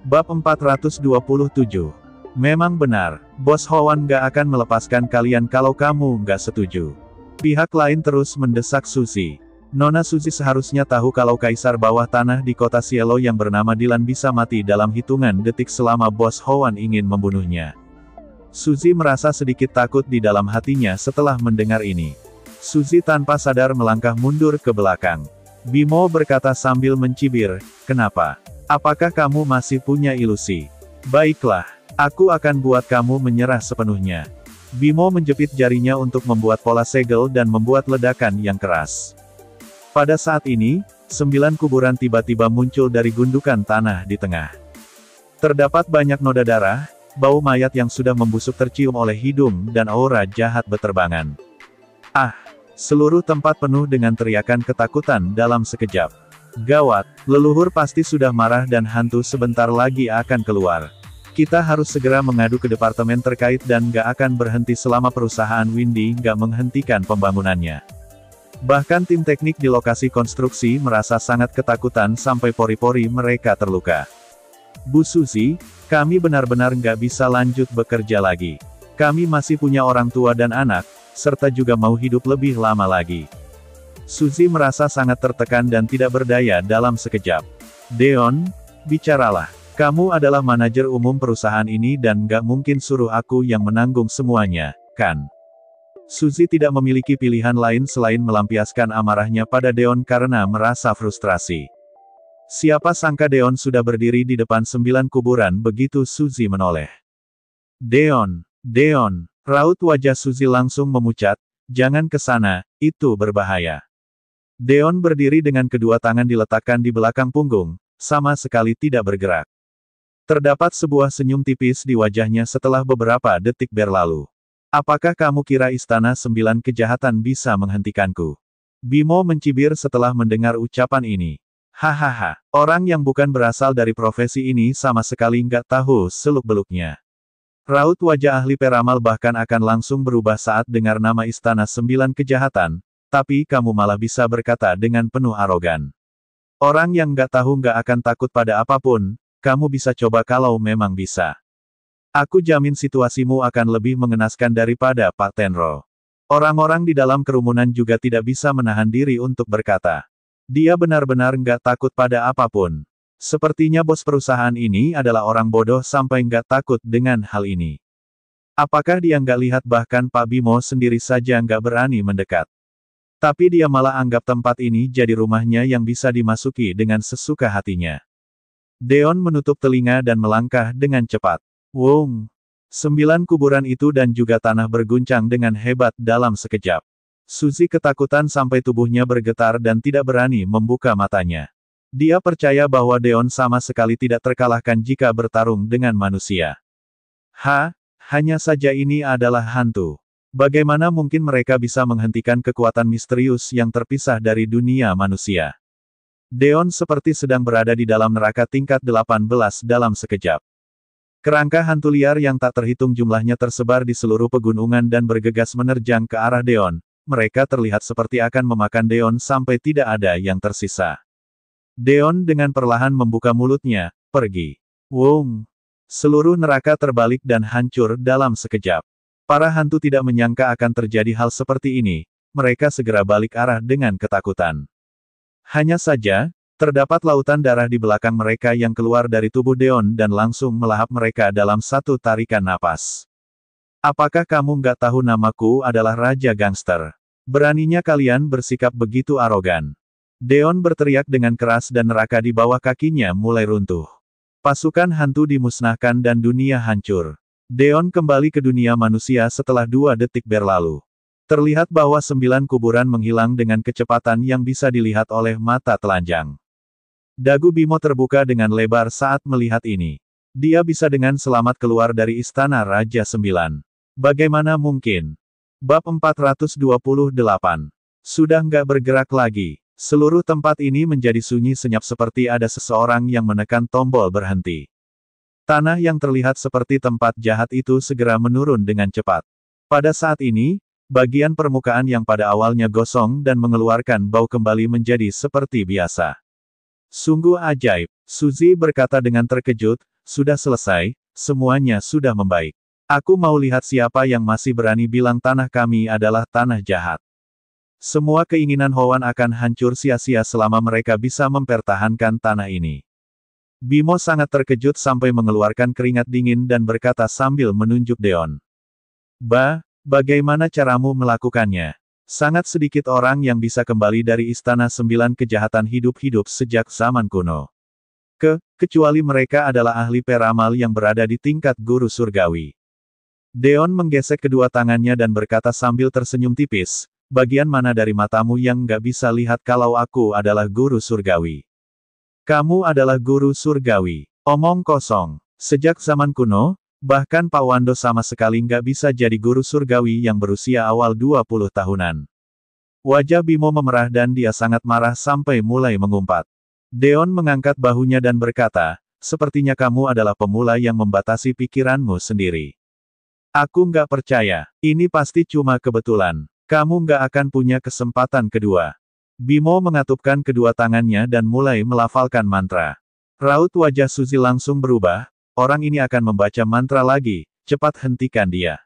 Bab 427. Memang benar, Bos Howan gak akan melepaskan kalian kalau kamu gak setuju. Pihak lain terus mendesak Suzy. Nona Suzy seharusnya tahu kalau kaisar bawah tanah di kota Cielo yang bernama Dylan bisa mati dalam hitungan detik selama Bos Howan ingin membunuhnya. Suzy merasa sedikit takut di dalam hatinya setelah mendengar ini. Suzy tanpa sadar melangkah mundur ke belakang. Bimo berkata sambil mencibir, "Kenapa? Apakah kamu masih punya ilusi? Baiklah, aku akan buat kamu menyerah sepenuhnya." Bimo menjepit jarinya untuk membuat pola segel dan membuat ledakan yang keras. Pada saat ini, 9 kuburan tiba-tiba muncul dari gundukan tanah di tengah. Terdapat banyak noda darah, bau mayat yang sudah membusuk tercium oleh hidung dan aura jahat beterbangan. Ah! Seluruh tempat penuh dengan teriakan ketakutan dalam sekejap. Gawat, leluhur pasti sudah marah dan hantu sebentar lagi akan keluar. Kita harus segera mengadu ke departemen terkait dan gak akan berhenti selama perusahaan Windy gak menghentikan pembangunannya. Bahkan tim teknik di lokasi konstruksi merasa sangat ketakutan sampai pori-pori mereka terluka. Bu Suzy, kami benar-benar gak bisa lanjut bekerja lagi. Kami masih punya orang tua dan anak, serta juga mau hidup lebih lama lagi. Suzy merasa sangat tertekan dan tidak berdaya dalam sekejap. Deon, bicaralah. Kamu adalah manajer umum perusahaan ini dan gak mungkin suruh aku yang menanggung semuanya, kan? Suzy tidak memiliki pilihan lain selain melampiaskan amarahnya pada Deon karena merasa frustrasi. Siapa sangka Deon sudah berdiri di depan 9 kuburan begitu Suzy menoleh. Deon. Raut wajah Suzy langsung memucat, "Jangan ke sana, itu berbahaya." Deon berdiri dengan kedua tangan diletakkan di belakang punggung, sama sekali tidak bergerak. Terdapat sebuah senyum tipis di wajahnya setelah beberapa detik berlalu. "Apakah kamu kira Istana 9 Kejahatan bisa menghentikanku?" Bimo mencibir setelah mendengar ucapan ini. "Hahaha, orang yang bukan berasal dari profesi ini sama sekali nggak tahu seluk-beluknya." Raut wajah ahli peramal bahkan akan langsung berubah saat dengar nama Istana 9 Kejahatan, tapi kamu malah bisa berkata dengan penuh arogan. Orang yang nggak tahu nggak akan takut pada apapun, kamu bisa coba kalau memang bisa. Aku jamin situasimu akan lebih mengenaskan daripada Pak Tenro. Orang-orang di dalam kerumunan juga tidak bisa menahan diri untuk berkata. Dia benar-benar nggak takut pada apapun. Sepertinya bos perusahaan ini adalah orang bodoh sampai nggak takut dengan hal ini. Apakah dia nggak lihat bahkan Pak Bimo sendiri saja nggak berani mendekat. Tapi dia malah anggap tempat ini jadi rumahnya yang bisa dimasuki dengan sesuka hatinya. Deon menutup telinga dan melangkah dengan cepat. Wong! 9 kuburan itu dan juga tanah berguncang dengan hebat dalam sekejap. Suzy ketakutan sampai tubuhnya bergetar dan tidak berani membuka matanya. Dia percaya bahwa Deon sama sekali tidak terkalahkan jika bertarung dengan manusia. Hanya saja ini adalah hantu. Bagaimana mungkin mereka bisa menghentikan kekuatan misterius yang terpisah dari dunia manusia? Deon seperti sedang berada di dalam neraka tingkat 18 dalam sekejap. Kerangka hantu liar yang tak terhitung jumlahnya tersebar di seluruh pegunungan dan bergegas menerjang ke arah Deon. Mereka terlihat seperti akan memakan Deon sampai tidak ada yang tersisa. Deon dengan perlahan membuka mulutnya, "Pergi." Wong! Seluruh neraka terbalik dan hancur dalam sekejap. Para hantu tidak menyangka akan terjadi hal seperti ini, mereka segera balik arah dengan ketakutan. Hanya saja, terdapat lautan darah di belakang mereka yang keluar dari tubuh Deon dan langsung melahap mereka dalam satu tarikan napas. "Apakah kamu nggak tahu namaku adalah Raja Gangster? Beraninya kalian bersikap begitu arogan." Deon berteriak dengan keras dan neraka di bawah kakinya mulai runtuh. Pasukan hantu dimusnahkan dan dunia hancur. Deon kembali ke dunia manusia setelah 2 detik berlalu. Terlihat bahwa 9 kuburan menghilang dengan kecepatan yang bisa dilihat oleh mata telanjang. Dagu Bimo terbuka dengan lebar saat melihat ini. Dia bisa dengan selamat keluar dari Istana Raja 9. Bagaimana mungkin? Bab 428. Sudah nggak bergerak lagi. Seluruh tempat ini menjadi sunyi senyap seperti ada seseorang yang menekan tombol berhenti. Tanah yang terlihat seperti tempat jahat itu segera menurun dengan cepat. Pada saat ini, bagian permukaan yang pada awalnya gosong dan mengeluarkan bau kembali menjadi seperti biasa. Sungguh ajaib, Suzy berkata dengan terkejut, sudah selesai, semuanya sudah membaik. Aku mau lihat siapa yang masih berani bilang tanah kami adalah tanah jahat. Semua keinginan Hoan akan hancur sia-sia selama mereka bisa mempertahankan tanah ini. Bimo sangat terkejut sampai mengeluarkan keringat dingin dan berkata sambil menunjuk Deon. Bagaimana caramu melakukannya? Sangat sedikit orang yang bisa kembali dari Istana 9 Kejahatan hidup-hidup sejak zaman kuno. Kecuali mereka adalah ahli peramal yang berada di tingkat guru surgawi. Deon menggesek kedua tangannya dan berkata sambil tersenyum tipis, bagian mana dari matamu yang nggak bisa lihat kalau aku adalah guru surgawi? Kamu adalah guru surgawi. Omong kosong. Sejak zaman kuno, bahkan Pak Wando sama sekali nggak bisa jadi guru surgawi yang berusia awal 20 tahunan. Wajah Bimo memerah dan dia sangat marah sampai mulai mengumpat. Deon mengangkat bahunya dan berkata, sepertinya kamu adalah pemula yang membatasi pikiranmu sendiri. Aku nggak percaya, ini pasti cuma kebetulan. Kamu nggak akan punya kesempatan kedua. Bimo mengatupkan kedua tangannya dan mulai melafalkan mantra. Raut wajah Suzy langsung berubah. Orang ini akan membaca mantra lagi, cepat hentikan dia.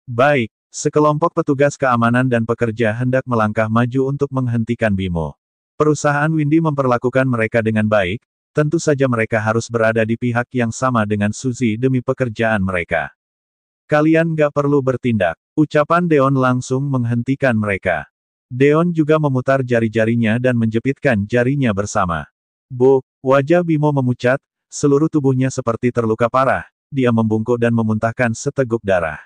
Baik, sekelompok petugas keamanan dan pekerja hendak melangkah maju untuk menghentikan Bimo. Perusahaan Windy memperlakukan mereka dengan baik, tentu saja mereka harus berada di pihak yang sama dengan Suzy demi pekerjaan mereka. Kalian nggak perlu bertindak, ucapan Deon langsung menghentikan mereka. Deon juga memutar jari-jarinya dan menjepitkan jarinya bersama. Wajah Bimo memucat. Seluruh tubuhnya seperti terluka parah, dia membungkuk dan memuntahkan seteguk darah.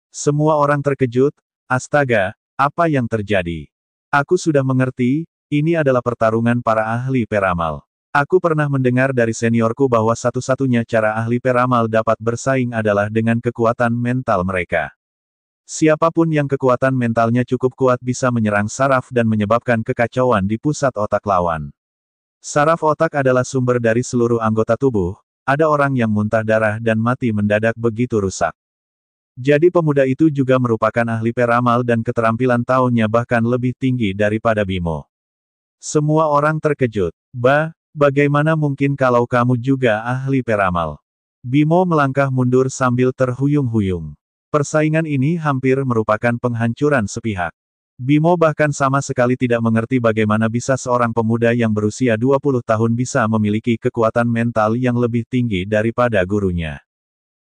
Semua orang terkejut, astaga, apa yang terjadi? Aku sudah mengerti, ini adalah pertarungan para ahli peramal. Aku pernah mendengar dari seniorku bahwa satu-satunya cara ahli peramal dapat bersaing adalah dengan kekuatan mental mereka. Siapapun yang kekuatan mentalnya cukup kuat bisa menyerang saraf dan menyebabkan kekacauan di pusat otak lawan. Saraf otak adalah sumber dari seluruh anggota tubuh, ada orang yang muntah darah dan mati mendadak begitu rusak. Jadi pemuda itu juga merupakan ahli peramal dan keterampilan tahunnya bahkan lebih tinggi daripada Bimo. Semua orang terkejut. Bagaimana mungkin kalau kamu juga ahli peramal? Bimo melangkah mundur sambil terhuyung-huyung. Persaingan ini hampir merupakan penghancuran sepihak. Bimo bahkan sama sekali tidak mengerti bagaimana bisa seorang pemuda yang berusia 20 tahun bisa memiliki kekuatan mental yang lebih tinggi daripada gurunya.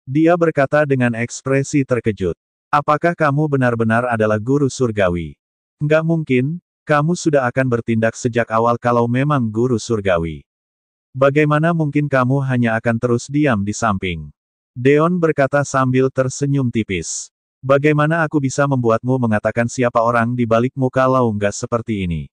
Dia berkata dengan ekspresi terkejut. Apakah kamu benar-benar adalah guru surgawi? Nggak mungkin, kamu sudah akan bertindak sejak awal kalau memang guru surgawi. Bagaimana mungkin kamu hanya akan terus diam di samping? Deon berkata sambil tersenyum tipis. Bagaimana aku bisa membuatmu mengatakan siapa orang di balikmu kalau nggak seperti ini?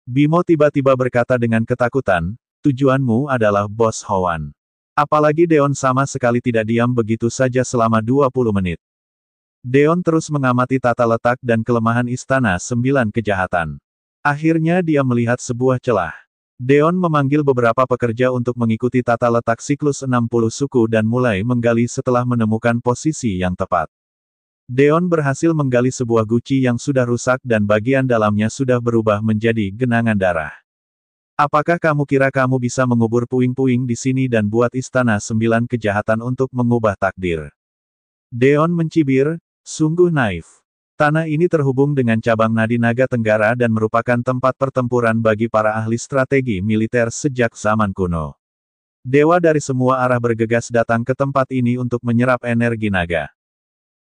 Bimo tiba-tiba berkata dengan ketakutan, tujuanmu adalah Bos Hoan. Apalagi Deon sama sekali tidak diam begitu saja selama 20 menit. Deon terus mengamati tata letak dan kelemahan Istana 9 Kejahatan. Akhirnya dia melihat sebuah celah. Deon memanggil beberapa pekerja untuk mengikuti tata letak siklus 60 suku dan mulai menggali setelah menemukan posisi yang tepat. Deon berhasil menggali sebuah guci yang sudah rusak dan bagian dalamnya sudah berubah menjadi genangan darah. Apakah kamu kira kamu bisa mengubur puing-puing di sini dan buat Istana 9 Kejahatan untuk mengubah takdir? Deon mencibir, sungguh naif. Tanah ini terhubung dengan cabang nadi naga tenggara dan merupakan tempat pertempuran bagi para ahli strategi militer sejak zaman kuno. Dewa dari semua arah bergegas datang ke tempat ini untuk menyerap energi naga.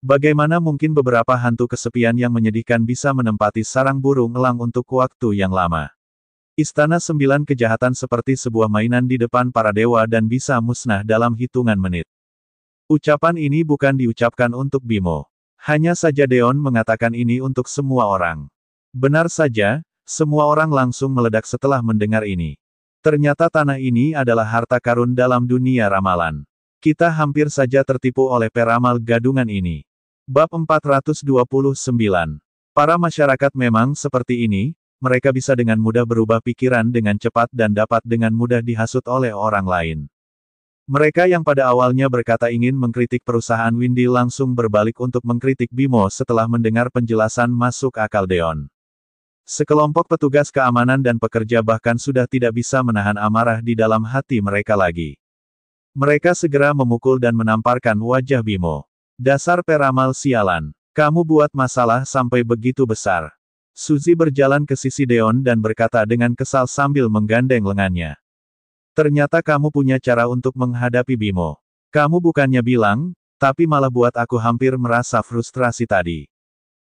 Bagaimana mungkin beberapa hantu kesepian yang menyedihkan bisa menempati sarang burung elang untuk waktu yang lama? Istana 9 Kejahatan seperti sebuah mainan di depan para dewa dan bisa musnah dalam hitungan menit. Ucapan ini bukan diucapkan untuk Bimo. Hanya saja Deon mengatakan ini untuk semua orang. Benar saja, semua orang langsung meledak setelah mendengar ini. Ternyata tanah ini adalah harta karun dalam dunia ramalan. Kita hampir saja tertipu oleh peramal gadungan ini. Bab 429. Para masyarakat memang seperti ini, mereka bisa dengan mudah berubah pikiran dengan cepat dan dapat dengan mudah dihasut oleh orang lain. Mereka yang pada awalnya berkata ingin mengkritik perusahaan Windy langsung berbalik untuk mengkritik Bimo setelah mendengar penjelasan masuk akal Deon. Sekelompok petugas keamanan dan pekerja bahkan sudah tidak bisa menahan amarah di dalam hati mereka lagi. Mereka segera memukul dan menamparkan wajah Bimo. Dasar peramal sialan. Kamu buat masalah sampai begitu besar. Suzy berjalan ke sisi Deon dan berkata dengan kesal sambil menggandeng lengannya. Ternyata kamu punya cara untuk menghadapi Bimo. Kamu bukannya bilang, tapi malah buat aku hampir merasa frustrasi tadi.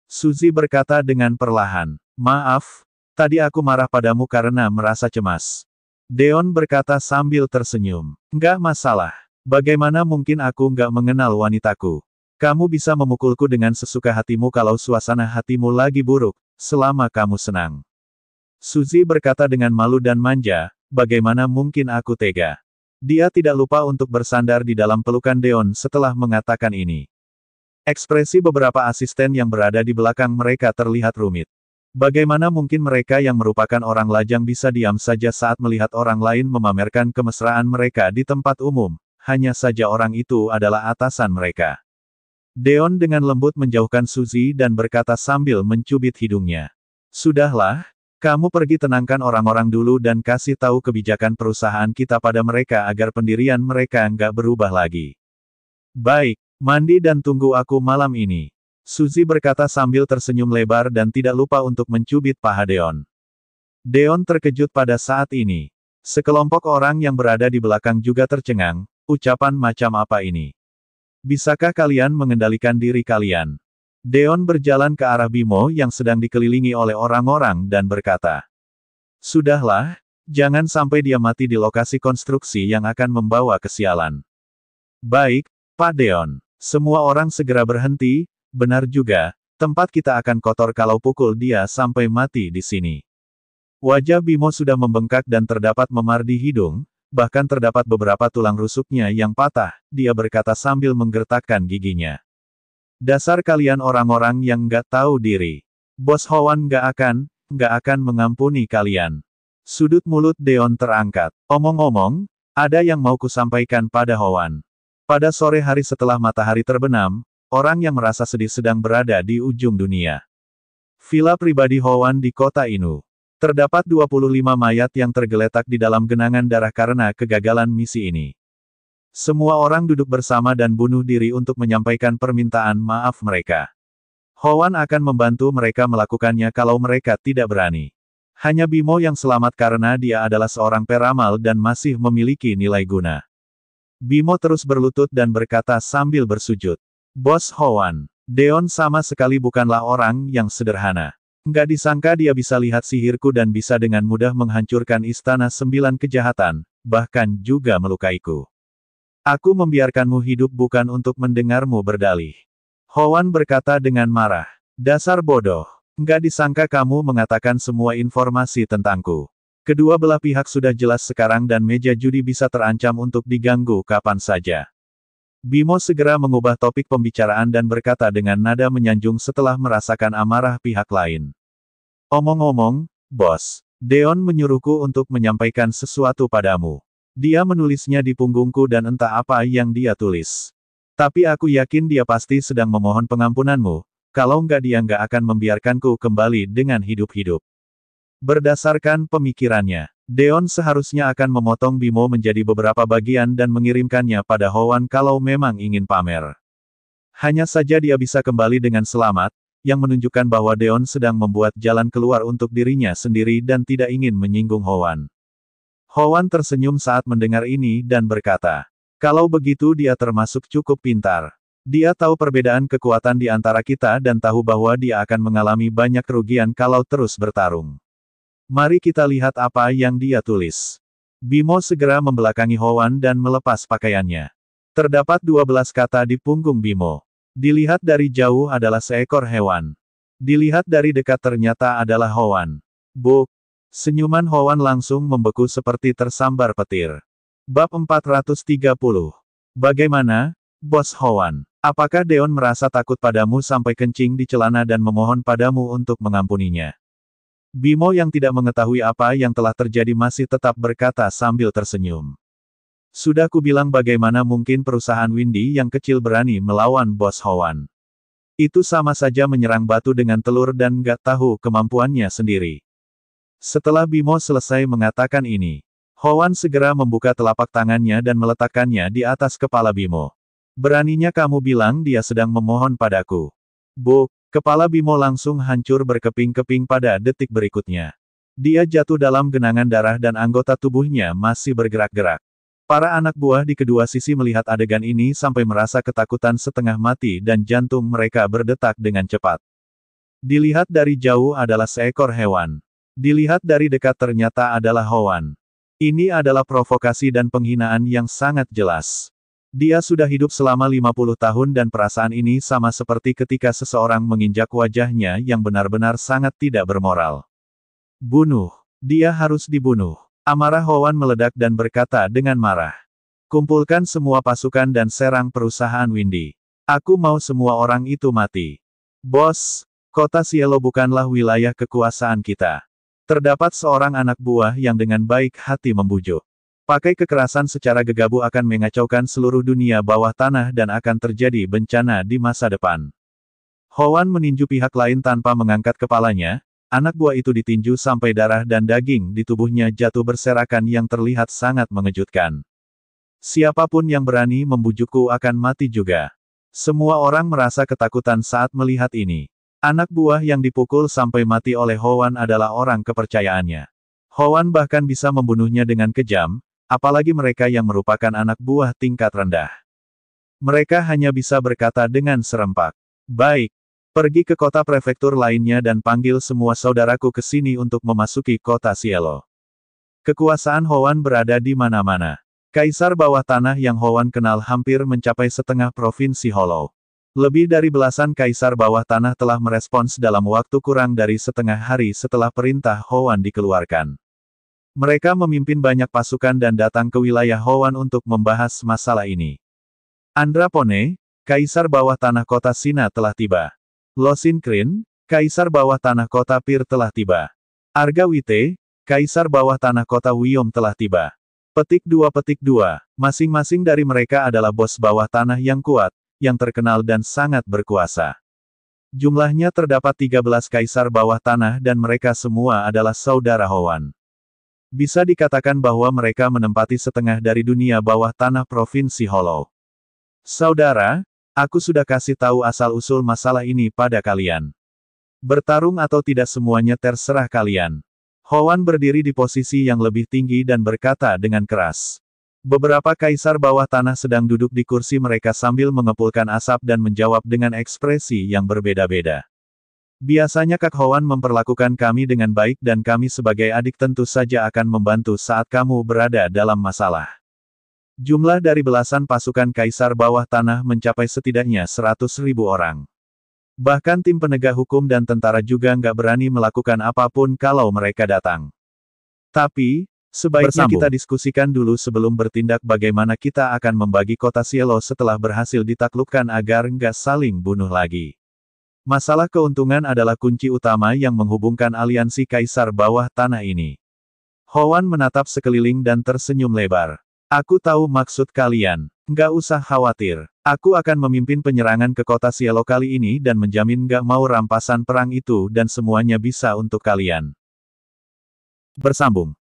Suzy berkata dengan perlahan. Maaf, tadi aku marah padamu karena merasa cemas. Deon berkata sambil tersenyum. Nggak masalah. Bagaimana mungkin aku nggak mengenal wanitaku? Kamu bisa memukulku dengan sesuka hatimu kalau suasana hatimu lagi buruk, selama kamu senang. Suzy berkata dengan malu dan manja, bagaimana mungkin aku tega? Dia tidak lupa untuk bersandar di dalam pelukan Deon setelah mengatakan ini. Ekspresi beberapa asisten yang berada di belakang mereka terlihat rumit. Bagaimana mungkin mereka yang merupakan orang lajang bisa diam saja saat melihat orang lain memamerkan kemesraan mereka di tempat umum, hanya saja orang itu adalah atasan mereka. Deon dengan lembut menjauhkan Suzy dan berkata sambil mencubit hidungnya. Sudahlah, kamu pergi tenangkan orang-orang dulu dan kasih tahu kebijakan perusahaan kita pada mereka agar pendirian mereka nggak berubah lagi. Baik, mandi dan tunggu aku malam ini. Suzy berkata sambil tersenyum lebar dan tidak lupa untuk mencubit paha Deon. Deon terkejut pada saat ini. Sekelompok orang yang berada di belakang juga tercengang, ucapan macam apa ini? Bisakah kalian mengendalikan diri kalian? Deon berjalan ke arah Bimo yang sedang dikelilingi oleh orang-orang dan berkata. Sudahlah, jangan sampai dia mati di lokasi konstruksi yang akan membawa kesialan. Baik, Pak Deon. Semua orang segera berhenti. Benar juga, tempat kita akan kotor kalau pukul dia sampai mati di sini. Wajah Bimo sudah membengkak dan terdapat memar di hidung, bahkan terdapat beberapa tulang rusuknya yang patah, dia berkata sambil menggertakkan giginya. Dasar kalian orang-orang yang nggak tahu diri. Bos Howan nggak akan mengampuni kalian. Sudut mulut Deon terangkat. Omong-omong, ada yang mau kusampaikan pada Howan. Pada sore hari setelah matahari terbenam, orang yang merasa sedih sedang berada di ujung dunia. Villa pribadi Howan di kota Inu. Terdapat 25 mayat yang tergeletak di dalam genangan darah karena kegagalan misi ini. Semua orang duduk bersama dan bunuh diri untuk menyampaikan permintaan maaf mereka. Howan akan membantu mereka melakukannya kalau mereka tidak berani. Hanya Bimo yang selamat karena dia adalah seorang peramal dan masih memiliki nilai guna. Bimo terus berlutut dan berkata sambil bersujud. Bos Howan, Deon sama sekali bukanlah orang yang sederhana. Nggak disangka dia bisa lihat sihirku dan bisa dengan mudah menghancurkan istana 9 kejahatan, bahkan juga melukaiku. Aku membiarkanmu hidup bukan untuk mendengarmu berdalih. Howan berkata dengan marah. Dasar bodoh. Nggak disangka kamu mengatakan semua informasi tentangku. Kedua belah pihak sudah jelas sekarang dan meja judi bisa terancam untuk diganggu kapan saja. Bimo segera mengubah topik pembicaraan dan berkata dengan nada menyanjung setelah merasakan amarah pihak lain. Omong-omong, bos, Deon menyuruhku untuk menyampaikan sesuatu padamu. Dia menulisnya di punggungku dan entah apa yang dia tulis. Tapi aku yakin dia pasti sedang memohon pengampunanmu, kalau enggak dia enggak akan membiarkanku kembali dengan hidup-hidup. Berdasarkan pemikirannya, Deon seharusnya akan memotong Bimo menjadi beberapa bagian dan mengirimkannya pada Howan kalau memang ingin pamer. Hanya saja dia bisa kembali dengan selamat, yang menunjukkan bahwa Deon sedang membuat jalan keluar untuk dirinya sendiri dan tidak ingin menyinggung Howan. Howan tersenyum saat mendengar ini dan berkata, kalau begitu dia termasuk cukup pintar. Dia tahu perbedaan kekuatan di antara kita dan tahu bahwa dia akan mengalami banyak kerugian kalau terus bertarung. Mari kita lihat apa yang dia tulis. Bimo segera membelakangi Howan dan melepas pakaiannya. Terdapat 12 kata di punggung Bimo. Dilihat dari jauh adalah seekor hewan. Dilihat dari dekat ternyata adalah Howan. Buk. Senyuman Howan langsung membeku seperti tersambar petir. Bab 430. Bagaimana, Bos Howan? Apakah Deon merasa takut padamu sampai kencing di celana dan memohon padamu untuk mengampuninya? Bimo yang tidak mengetahui apa yang telah terjadi masih tetap berkata sambil tersenyum. Sudah kubilang bagaimana mungkin perusahaan Windy yang kecil berani melawan Bos Howan. Itu sama saja menyerang batu dengan telur dan nggak tahu kemampuannya sendiri. Setelah Bimo selesai mengatakan ini, Hoan segera membuka telapak tangannya dan meletakkannya di atas kepala Bimo. Beraninya kamu bilang dia sedang memohon padaku. Buk, kepala Bimo langsung hancur berkeping-keping pada detik berikutnya. Dia jatuh dalam genangan darah dan anggota tubuhnya masih bergerak-gerak. Para anak buah di kedua sisi melihat adegan ini sampai merasa ketakutan setengah mati dan jantung mereka berdetak dengan cepat. Dilihat dari jauh adalah seekor hewan. Dilihat dari dekat ternyata adalah Hoan. Ini adalah provokasi dan penghinaan yang sangat jelas. Dia sudah hidup selama 50 tahun dan perasaan ini sama seperti ketika seseorang menginjak wajahnya yang benar-benar sangat tidak bermoral. Bunuh. Dia harus dibunuh. Amarah Hoan meledak dan berkata dengan marah. Kumpulkan semua pasukan dan serang perusahaan Windy. Aku mau semua orang itu mati. Bos, kota Cielo bukanlah wilayah kekuasaan kita. Terdapat seorang anak buah yang dengan baik hati membujuk. Pakai kekerasan secara gegabah akan mengacaukan seluruh dunia bawah tanah dan akan terjadi bencana di masa depan. Hoan meninju pihak lain tanpa mengangkat kepalanya. Anak buah itu ditinju sampai darah dan daging di tubuhnya jatuh berserakan yang terlihat sangat mengejutkan. Siapapun yang berani membujukku akan mati juga. Semua orang merasa ketakutan saat melihat ini. Anak buah yang dipukul sampai mati oleh Hoan adalah orang kepercayaannya. Hoan bahkan bisa membunuhnya dengan kejam, apalagi mereka yang merupakan anak buah tingkat rendah. Mereka hanya bisa berkata dengan serempak. Baik. Pergi ke kota prefektur lainnya dan panggil semua saudaraku ke sini untuk memasuki kota Cielo. Kekuasaan Hoan berada di mana-mana. Kaisar bawah tanah yang Hoan kenal hampir mencapai setengah provinsi Hollow. Lebih dari belasan kaisar bawah tanah telah merespons dalam waktu kurang dari setengah hari setelah perintah Hoan dikeluarkan. Mereka memimpin banyak pasukan dan datang ke wilayah Hoan untuk membahas masalah ini. Andrapone, kaisar bawah tanah kota Sina telah tiba. Losin Krin, kaisar bawah tanah kota Pir telah tiba. Argawite, kaisar bawah tanah kota Wiom telah tiba. Petik 2 masing-masing dari mereka adalah bos bawah tanah yang kuat, yang terkenal dan sangat berkuasa. Jumlahnya terdapat 13 kaisar bawah tanah dan mereka semua adalah saudara Hoan. Bisa dikatakan bahwa mereka menempati setengah dari dunia bawah tanah provinsi Hollow. Saudara, aku sudah kasih tahu asal-usul masalah ini pada kalian. Bertarung atau tidak semuanya terserah kalian. Hoan berdiri di posisi yang lebih tinggi dan berkata dengan keras. Beberapa kaisar bawah tanah sedang duduk di kursi mereka sambil mengepulkan asap dan menjawab dengan ekspresi yang berbeda-beda. Biasanya Kak Hoan memperlakukan kami dengan baik dan kami sebagai adik tentu saja akan membantu saat kamu berada dalam masalah. Jumlah dari belasan pasukan kaisar bawah tanah mencapai setidaknya 100.000 orang. Bahkan tim penegak hukum dan tentara juga nggak berani melakukan apapun kalau mereka datang. Tapi, sebaiknya kita diskusikan dulu sebelum bertindak bagaimana kita akan membagi kota Cielo setelah berhasil ditaklukkan agar nggak saling bunuh lagi. Masalah keuntungan adalah kunci utama yang menghubungkan aliansi kaisar bawah tanah ini. Hoan menatap sekeliling dan tersenyum lebar. Aku tahu maksud kalian. Nggak usah khawatir. Aku akan memimpin penyerangan ke kota Cielo kali ini dan menjamin nggak mau rampasan perang itu dan semuanya bisa untuk kalian. Bersambung.